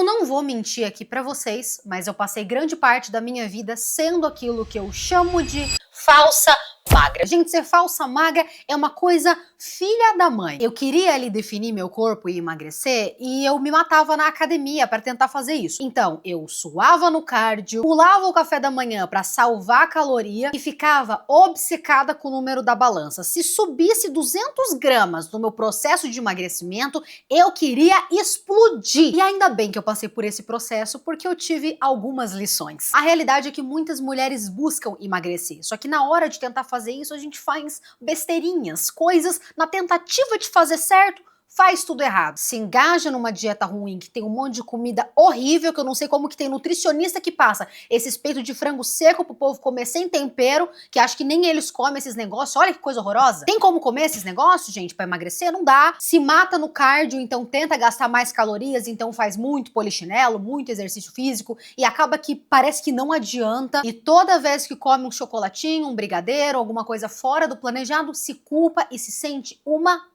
Eu não vou mentir aqui pra vocês, mas eu passei grande parte da minha vida sendo aquilo que eu chamo de falsa magra. Gente, ser falsa magra é uma coisa filha da mãe. Eu queria ali definir meu corpo e emagrecer e eu me matava na academia para tentar fazer isso. Então, eu suava no cardio, pulava o café da manhã para salvar a caloria e ficava obcecada com o número da balança. Se subisse 200 gramas no meu processo de emagrecimento, eu queria explodir. E ainda bem que eu passei por esse processo porque eu tive algumas lições. A realidade é que muitas mulheres buscam emagrecer, só que na hora de tentar fazer isso, a gente faz besteirinhas, coisas na tentativa de fazer certo, faz tudo errado. Se engaja numa dieta ruim, que tem um monte de comida horrível, que eu não sei como que tem nutricionista que passa esses peitos de frango seco pro povo comer sem tempero, que acho que nem eles comem esses negócios. Olha que coisa horrorosa. Tem como comer esses negócios, gente, pra emagrecer? Não dá. Se mata no cardio, então tenta gastar mais calorias, então faz muito polichinelo, muito exercício físico, e acaba que parece que não adianta, e toda vez que come um chocolatinho, um brigadeiro, alguma coisa fora do planejado, se culpa e se sente uma...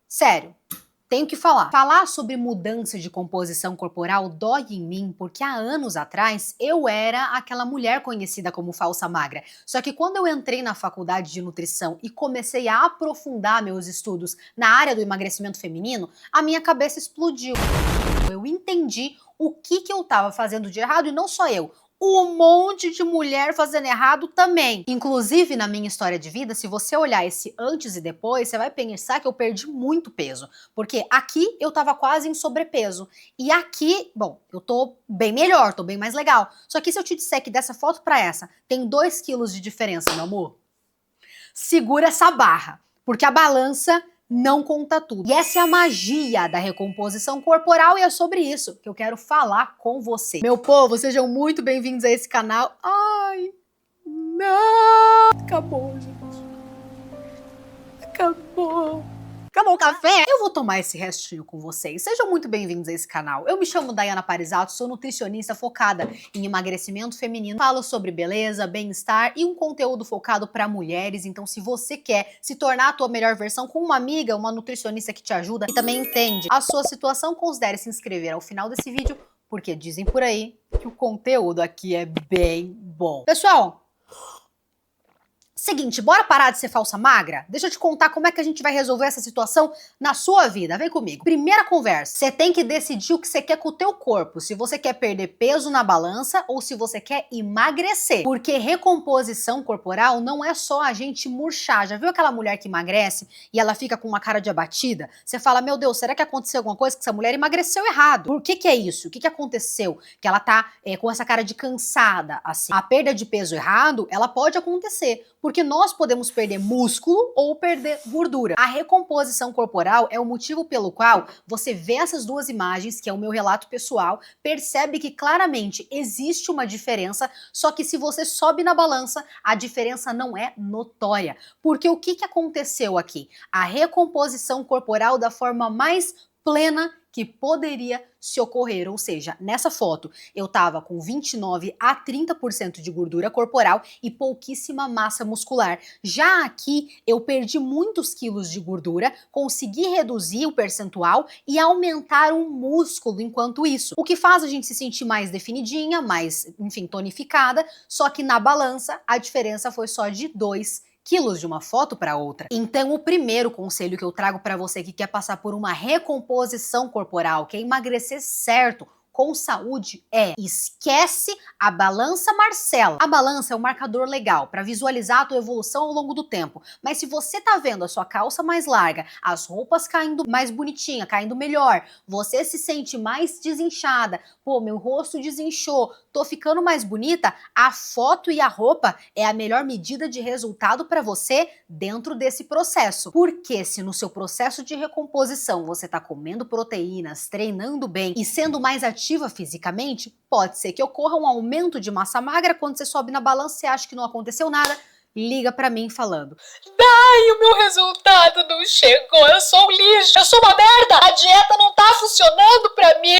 Sério, tenho que falar. Falar sobre mudança de composição corporal dói em mim porque há anos atrás eu era aquela mulher conhecida como falsa magra. Só que quando eu entrei na faculdade de nutrição e comecei a aprofundar meus estudos na área do emagrecimento feminino, a minha cabeça explodiu. Eu entendi o que eu estava fazendo de errado e não só eu. Um monte de mulher fazendo errado também. Inclusive, na minha história de vida, se você olhar esse antes e depois, você vai pensar que eu perdi muito peso. Porque aqui eu tava quase em sobrepeso. E aqui, bom, eu tô bem melhor, tô bem mais legal. Só que se eu te disser que dessa foto pra essa tem 2 quilos de diferença, meu amor, segura essa barra. Porque a balança não conta tudo. E essa é a magia da recomposição corporal e é sobre isso que eu quero falar com você. Meu povo, sejam muito bem-vindos a esse canal. Ai, não! Acabou, gente. Acabou. Acabou o café? Eu vou tomar esse restinho com vocês. Sejam muito bem-vindos a esse canal. Eu me chamo Daiana Parizato, sou nutricionista focada em emagrecimento feminino. Falo sobre beleza, bem-estar e um conteúdo focado para mulheres. Então, se você quer se tornar a tua melhor versão com uma amiga, uma nutricionista que te ajuda e também entende a sua situação, considere se inscrever ao final desse vídeo, porque dizem por aí que o conteúdo aqui é bem bom. Pessoal, seguinte, bora parar de ser falsa magra? Deixa eu te contar como é que a gente vai resolver essa situação na sua vida. Vem comigo. Primeira conversa. Você tem que decidir o que você quer com o teu corpo. Se você quer perder peso na balança ou se você quer emagrecer. Porque recomposição corporal não é só a gente murchar. Já viu aquela mulher que emagrece e ela fica com uma cara de abatida? Você fala, meu Deus, será que aconteceu alguma coisa que essa mulher emagreceu errado? Por que é isso? O que aconteceu? Que ela tá com essa cara de cansada, assim. A perda de peso errado, ela pode acontecer. Porque nós podemos perder músculo ou perder gordura. A recomposição corporal é o motivo pelo qual você vê essas duas imagens, que é o meu relato pessoal, percebe que claramente existe uma diferença, só que se você sobe na balança, a diferença não é notória. Porque o que aconteceu aqui? A recomposição corporal da forma mais plena que poderia se ocorrer, ou seja, nessa foto eu tava com 29 a 30% de gordura corporal e pouquíssima massa muscular. Já aqui eu perdi muitos quilos de gordura, consegui reduzir o percentual e aumentar o músculo enquanto isso, o que faz a gente se sentir mais definidinha, mais, enfim, tonificada, só que na balança a diferença foi só de 2 quilos de uma foto para outra. Então, o primeiro conselho que eu trago para você que quer passar por uma recomposição corporal, quer emagrecer certo, com saúde, esquece a balança Marcela. A balança é um marcador legal para visualizar a tua evolução ao longo do tempo. Mas se você tá vendo a sua calça mais larga, as roupas caindo mais bonitinha, caindo melhor, você se sente mais desinchada, pô, meu rosto desinchou, tô ficando mais bonita, a foto e a roupa é a melhor medida de resultado para você dentro desse processo. Porque se no seu processo de recomposição você tá comendo proteínas, treinando bem e sendo mais ativa fisicamente, pode ser que ocorra um aumento de massa magra. Quando você sobe na balança, você acha que não aconteceu nada, liga pra mim falando: Dai, o meu resultado não chegou, eu sou um lixo, eu sou uma merda, a dieta não tá funcionando pra mim.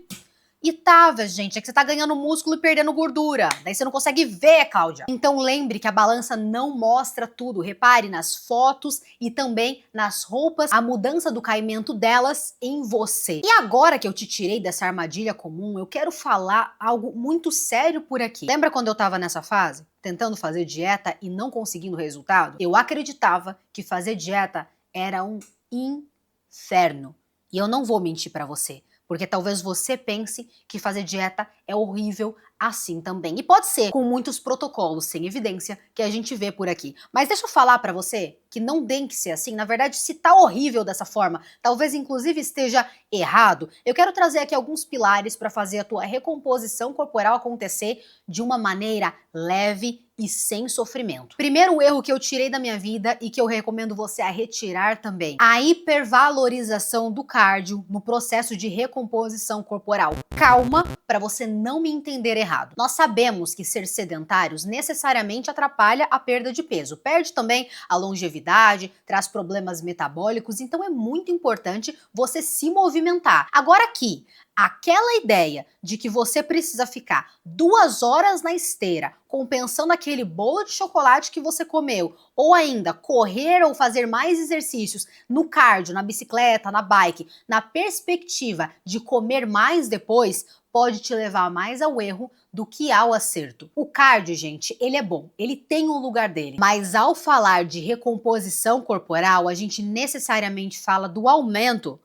E tava, gente. É que você tá ganhando músculo e perdendo gordura. Daí você não consegue ver, Cláudia. Então lembre que a balança não mostra tudo. Repare nas fotos e também nas roupas, a mudança do caimento delas em você. E agora que eu te tirei dessa armadilha comum, eu quero falar algo muito sério por aqui. Lembra quando eu tava nessa fase? Tentando fazer dieta e não conseguindo resultado? Eu acreditava que fazer dieta era um inferno. E eu não vou mentir pra você, porque talvez você pense que fazer dieta é horrível assim também. E pode ser, com muitos protocolos sem evidência que a gente vê por aqui. Mas deixa eu falar pra você que não tem que ser assim. Na verdade, se tá horrível dessa forma, talvez inclusive esteja errado, eu quero trazer aqui alguns pilares pra fazer a tua recomposição corporal acontecer de uma maneira leve e sem sofrimento. Primeiro erro que eu tirei da minha vida e que eu recomendo você a retirar também: a hipervalorização do cardio no processo de recomposição corporal. Calma, para você não me entender errado. Nós sabemos que ser sedentários necessariamente atrapalha a perda de peso. Perde também a longevidade, traz problemas metabólicos, então é muito importante você se movimentar. Agora aqui, aquela ideia de que você precisa ficar 2 horas na esteira compensando aquele bolo de chocolate que você comeu, ou ainda correr ou fazer mais exercícios no cardio, na bicicleta, na bike, na perspectiva de comer mais depois, pode te levar mais ao erro do que ao acerto. O cardio, gente, ele é bom, ele tem um lugar dele, mas ao falar de recomposição corporal, a gente necessariamente fala do aumento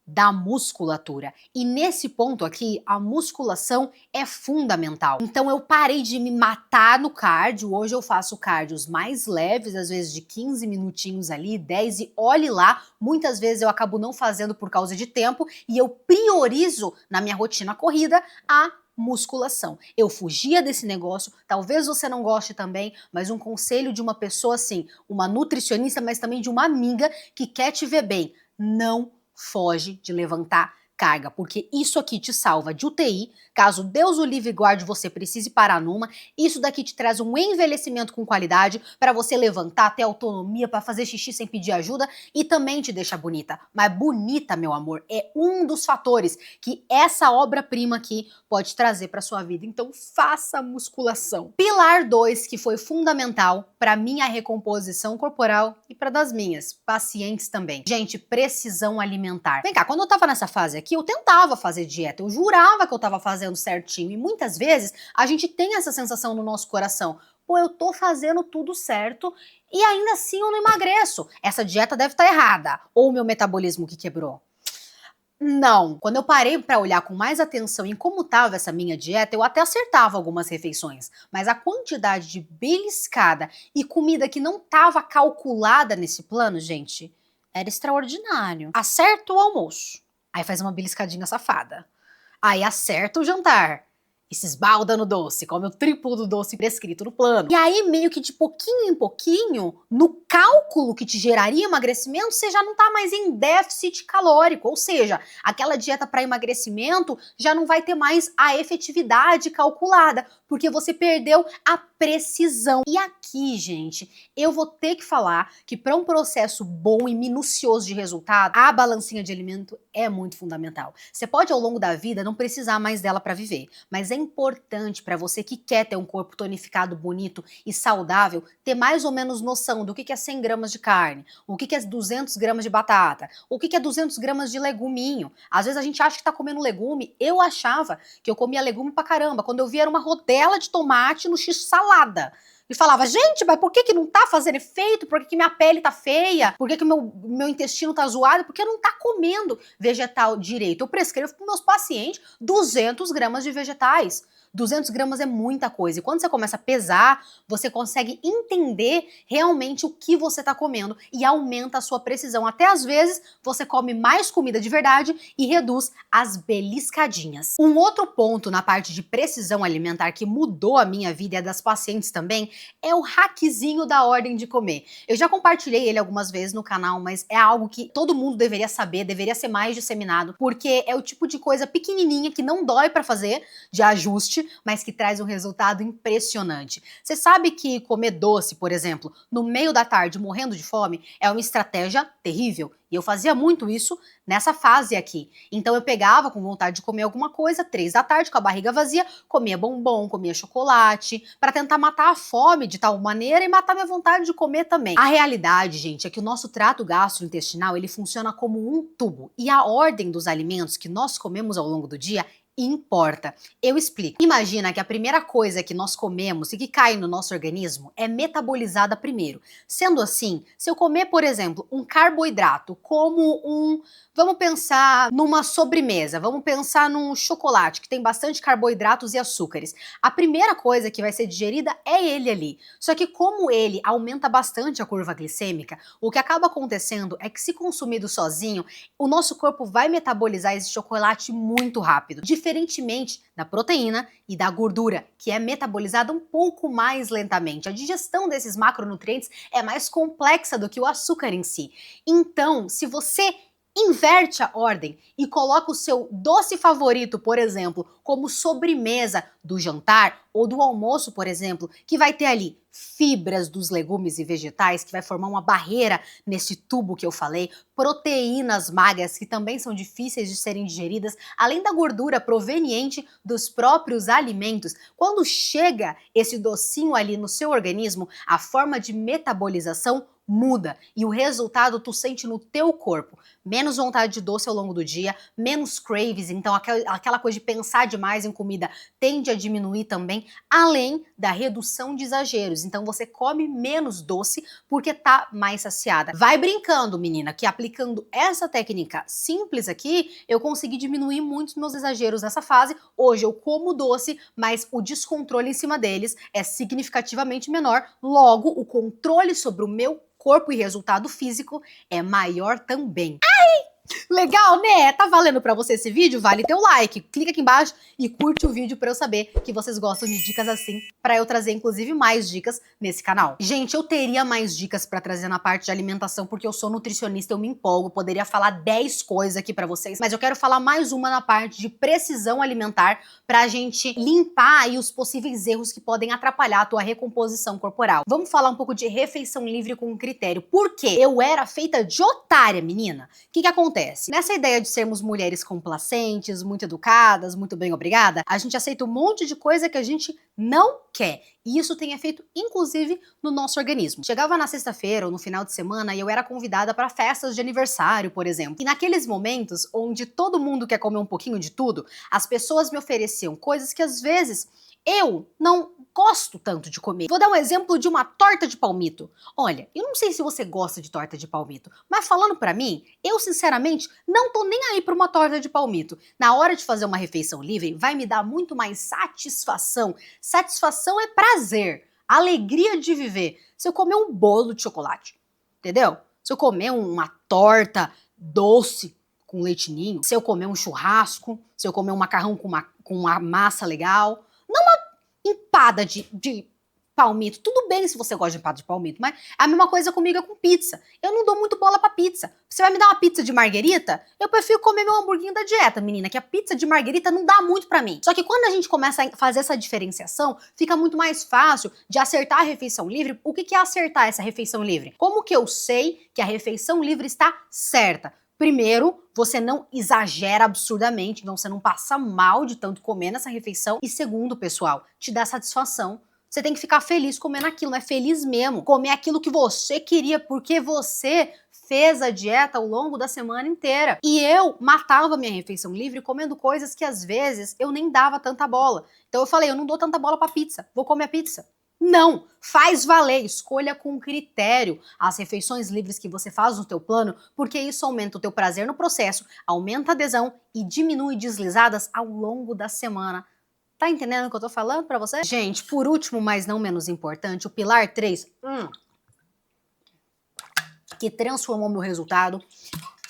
da musculatura. E nesse ponto aqui, a musculação é fundamental. Então eu parei de me matar no cardio, hoje eu faço cardios mais leves, às vezes de 15 minutinhos ali, 10, e olhe lá, muitas vezes eu acabo não fazendo por causa de tempo e eu priorizo na minha rotina corrida a musculação. Eu fugia desse negócio, talvez você não goste também, mas um conselho de uma pessoa assim, uma nutricionista, mas também de uma amiga que quer te ver bem: não foge de levantar carga, porque isso aqui te salva de UTI, caso Deus o livre e guarde você precise parar numa. Isso daqui te traz um envelhecimento com qualidade para você levantar, ter autonomia para fazer xixi sem pedir ajuda e também te deixa bonita. Mas bonita, meu amor, é um dos fatores que essa obra-prima aqui pode trazer para sua vida. Então faça musculação. Pilar 2, que foi fundamental para minha recomposição corporal e para das minhas pacientes também. Gente, precisão alimentar. Vem cá, quando eu tava nessa fase aqui, eu tentava fazer dieta, eu jurava que eu tava fazendo certinho, e muitas vezes a gente tem essa sensação no nosso coração: pô, eu tô fazendo tudo certo e ainda assim eu não emagreço. Essa dieta deve estar errada, ou o meu metabolismo que quebrou. Não, quando eu parei para olhar com mais atenção em como estava essa minha dieta, eu até acertava algumas refeições, mas a quantidade de beliscada e comida que não estava calculada nesse plano, gente, era extraordinário. Acerta o almoço, aí faz uma beliscadinha safada. Aí acerta o jantar e se esbalda no doce, come o triplo do doce prescrito no plano. E aí, meio que de pouquinho em pouquinho, no cálculo que te geraria emagrecimento, você já não tá mais em déficit calórico. Ou seja, aquela dieta para emagrecimento já não vai ter mais a efetividade calculada, porque você perdeu a precisão. E aqui, gente, eu vou ter que falar que para um processo bom e minucioso de resultado, a balancinha de alimento é muito fundamental. Você pode, ao longo da vida, não precisar mais dela para viver, mas é importante para você que quer ter um corpo tonificado, bonito e saudável, ter mais ou menos noção do que é 100 gramas de carne, o que é 200 gramas de batata, o que é 200 gramas de leguminho. Às vezes a gente acha que tá comendo legume. Eu achava que eu comia legume pra caramba. Quando eu via, era uma rodela de tomate no x-salada. E falava: gente, mas por que não tá fazendo efeito? Por que minha pele tá feia? Por que meu intestino tá zoado? Porque não tá comendo vegetal direito. Eu prescrevo para meus pacientes 200 gramas de vegetais. 200 gramas é muita coisa. E quando você começa a pesar, você consegue entender realmente o que você está comendo e aumenta a sua precisão. Até às vezes, você come mais comida de verdade e reduz as beliscadinhas. Um outro ponto na parte de precisão alimentar que mudou a minha vida e a das pacientes também é o hackzinho da ordem de comer. Eu já compartilhei ele algumas vezes no canal, mas é algo que todo mundo deveria saber, deveria ser mais disseminado, porque é o tipo de coisa pequenininha que não dói pra fazer, de ajuste, mas que traz um resultado impressionante. Você sabe que comer doce, por exemplo, no meio da tarde morrendo de fome, é uma estratégia terrível. E eu fazia muito isso nessa fase aqui. Então eu pegava com vontade de comer alguma coisa, 3 da tarde, com a barriga vazia, comia bombom, comia chocolate, para tentar matar a fome de tal maneira e matar minha vontade de comer também. A realidade, gente, é que o nosso trato gastrointestinal, ele funciona como um tubo. E a ordem dos alimentos que nós comemos ao longo do dia importa. Eu explico. Imagina que a primeira coisa que nós comemos e que cai no nosso organismo é metabolizada primeiro. Sendo assim, se eu comer, por exemplo, um carboidrato como vamos pensar numa sobremesa, vamos pensar num chocolate que tem bastante carboidratos e açúcares. A primeira coisa que vai ser digerida é ele ali. Só que como ele aumenta bastante a curva glicêmica, o que acaba acontecendo é que se consumido sozinho, o nosso corpo vai metabolizar esse chocolate muito rápido. Diferentemente da proteína e da gordura, que é metabolizada um pouco mais lentamente. A digestão desses macronutrientes é mais complexa do que o açúcar em si. Então, se você inverte a ordem e coloca o seu doce favorito, por exemplo, como sobremesa do jantar ou do almoço, por exemplo, que vai ter ali fibras dos legumes e vegetais, que vai formar uma barreira nesse tubo que eu falei, proteínas magras que também são difíceis de serem digeridas, além da gordura proveniente dos próprios alimentos. Quando chega esse docinho ali no seu organismo, a forma de metabolização muda e o resultado tu sente no teu corpo. Menos vontade de doce ao longo do dia, menos craves, então aquela coisa de pensar demais em comida tende a diminuir também, além da redução de exageros. Então você come menos doce porque tá mais saciada. Vai brincando, menina, que aplicando essa técnica simples aqui, eu consegui diminuir muito os meus exageros nessa fase. Hoje eu como doce, mas o descontrole em cima deles é significativamente menor, logo o controle sobre o meu corpo e resultado físico é maior também. Legal, né? Tá valendo pra você esse vídeo? Vale teu like. Clica aqui embaixo e curte o vídeo pra eu saber que vocês gostam de dicas assim, pra eu trazer inclusive mais dicas nesse canal. Gente, eu teria mais dicas pra trazer na parte de alimentação, porque eu sou nutricionista, eu me empolgo, poderia falar 10 coisas aqui pra vocês, mas eu quero falar mais uma na parte de precisão alimentar pra gente limpar aí os possíveis erros que podem atrapalhar a tua recomposição corporal. Vamos falar um pouco de refeição livre com critério. Por quê? Eu era feita de otária, menina. O que acontece? Nessa ideia de sermos mulheres complacentes, muito educadas, muito bem obrigada, a gente aceita um monte de coisa que a gente não quer. E isso tem efeito, inclusive, no nosso organismo. Chegava na sexta-feira ou no final de semana e eu era convidada para festas de aniversário, por exemplo. E naqueles momentos onde todo mundo quer comer um pouquinho de tudo, as pessoas me ofereciam coisas que às vezes eu não gosto tanto de comer. Vou dar um exemplo de uma torta de palmito. Olha, eu não sei se você gosta de torta de palmito, mas falando pra mim, eu sinceramente não tô nem aí pra uma torta de palmito. Na hora de fazer uma refeição livre, vai me dar muito mais satisfação. Satisfação é prazer, alegria de viver. Se eu comer um bolo de chocolate, entendeu? Se eu comer uma torta doce com leite ninho, se eu comer um churrasco, se eu comer um macarrão com uma massa legal, não uma empada de palmito. Tudo bem se você gosta de empada de palmito, mas a mesma coisa comigo é com pizza. Eu não dou muito bola pra pizza. Você vai me dar uma pizza de marguerita? Eu prefiro comer meu hamburguinho da dieta, menina, que a pizza de marguerita não dá muito pra mim. Só que quando a gente começa a fazer essa diferenciação, fica muito mais fácil de acertar a refeição livre. O que é acertar essa refeição livre? Como que eu sei que a refeição livre está certa? Primeiro, você não exagera absurdamente, então você não passa mal de tanto comer nessa refeição. E segundo, pessoal, te dá satisfação. Você tem que ficar feliz comendo aquilo, não é feliz mesmo. Comer aquilo que você queria, porque você fez a dieta ao longo da semana inteira. E eu matava minha refeição livre comendo coisas que às vezes eu nem dava tanta bola. Então eu falei, eu não dou tanta bola pra pizza, vou comer a pizza. Não, faz valer, escolha com critério as refeições livres que você faz no teu plano, porque isso aumenta o teu prazer no processo, aumenta a adesão e diminui deslizadas ao longo da semana. Tá entendendo o que eu tô falando pra você? Gente, por último, mas não menos importante, o pilar 3, que transformou meu resultado,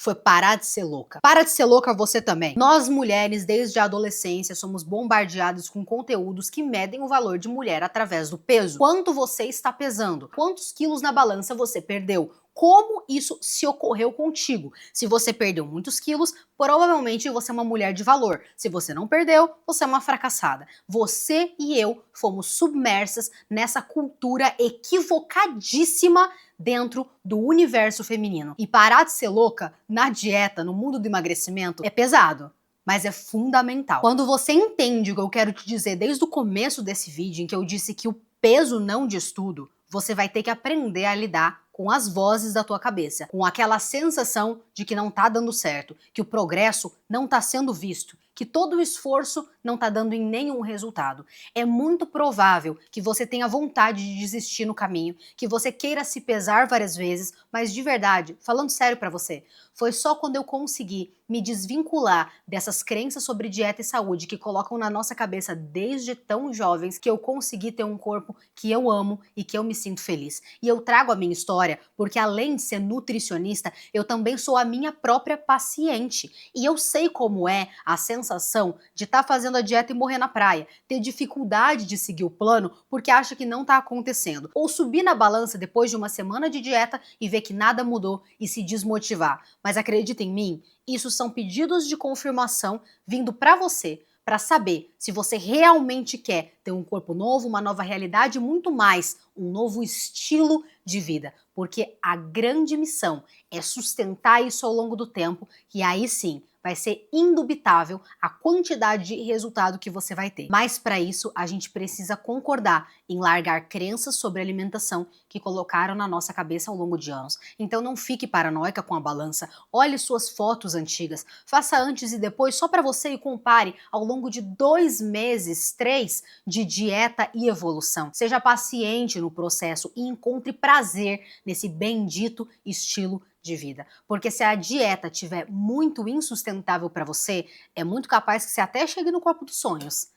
foi parar de ser louca. Para de ser louca você também. Nós mulheres, desde a adolescência, somos bombardeadas com conteúdos que medem o valor de mulher através do peso. Quanto você está pesando? Quantos quilos na balança você perdeu? Como isso se ocorreu contigo? Se você perdeu muitos quilos, provavelmente você é uma mulher de valor. Se você não perdeu, você é uma fracassada. Você e eu fomos submersas nessa cultura equivocadíssima dentro do universo feminino. E parar de ser louca na dieta, no mundo do emagrecimento, é pesado. Mas é fundamental. Quando você entende o que eu quero te dizer desde o começo desse vídeo, em que eu disse que o peso não diz tudo, você vai ter que aprender a lidar com as vozes da tua cabeça, com aquela sensação de que não tá dando certo, que o progresso não tá sendo visto, que todo o esforço não tá dando em nenhum resultado. É muito provável que você tenha vontade de desistir no caminho, que você queira se pesar várias vezes, mas de verdade, falando sério pra você, foi só quando eu consegui me desvincular dessas crenças sobre dieta e saúde que colocam na nossa cabeça desde tão jovens que eu consegui ter um corpo que eu amo e que eu me sinto feliz. E eu trago a minha história porque, além de ser nutricionista, eu também sou a minha própria paciente. E eu sei como é a sensação de estar fazendo a dieta e morrer na praia, ter dificuldade de seguir o plano porque acha que não está acontecendo, ou subir na balança depois de uma semana de dieta e ver que nada mudou e se desmotivar. Mas acredita em mim, isso são pedidos de confirmação vindo para você, para saber se você realmente quer ter um corpo novo, uma nova realidade, muito mais um novo estilo de vida. Porque a grande missão é sustentar isso ao longo do tempo e aí sim vai ser indubitável a quantidade de resultado que você vai ter. Mas para isso a gente precisa concordar em largar crenças sobre alimentação que colocaram na nossa cabeça ao longo de anos. Então não fique paranoica com a balança, olhe suas fotos antigas, faça antes e depois só para você e compare ao longo de 2 meses, 3 de dieta e evolução. Seja paciente no processo e encontre prazer nesse bendito estilo de vida. Porque se a dieta tiver muito insustentável para você, é muito capaz que você até chegue no corpo dos sonhos,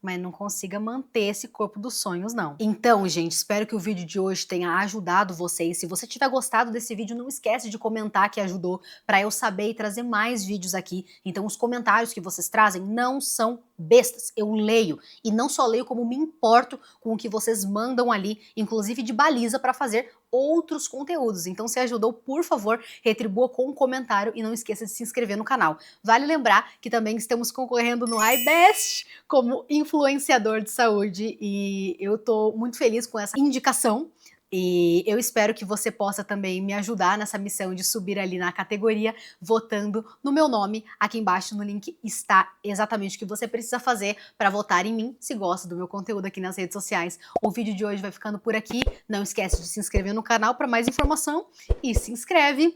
mas não consiga manter esse corpo dos sonhos, não. Então, gente, espero que o vídeo de hoje tenha ajudado vocês. Se você tiver gostado desse vídeo, não esquece de comentar que ajudou, para eu saber e trazer mais vídeos aqui. Então, os comentários que vocês trazem não são bestas. Eu leio, e não só leio, como me importo com o que vocês mandam ali, inclusive de baliza para fazer outros conteúdos. Então, se ajudou, por favor, retribua com um comentário e não esqueça de se inscrever no canal. Vale lembrar que também estamos concorrendo no iBest como influenciador de saúde e eu tô muito feliz com essa indicação. E eu espero que você possa também me ajudar nessa missão de subir ali na categoria, votando no meu nome. Aqui embaixo no link está exatamente o que você precisa fazer para votar em mim, se gosta do meu conteúdo aqui nas redes sociais. O vídeo de hoje vai ficando por aqui. Não esquece de se inscrever no canal para mais informação e se inscreve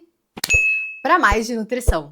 para mais de nutrição.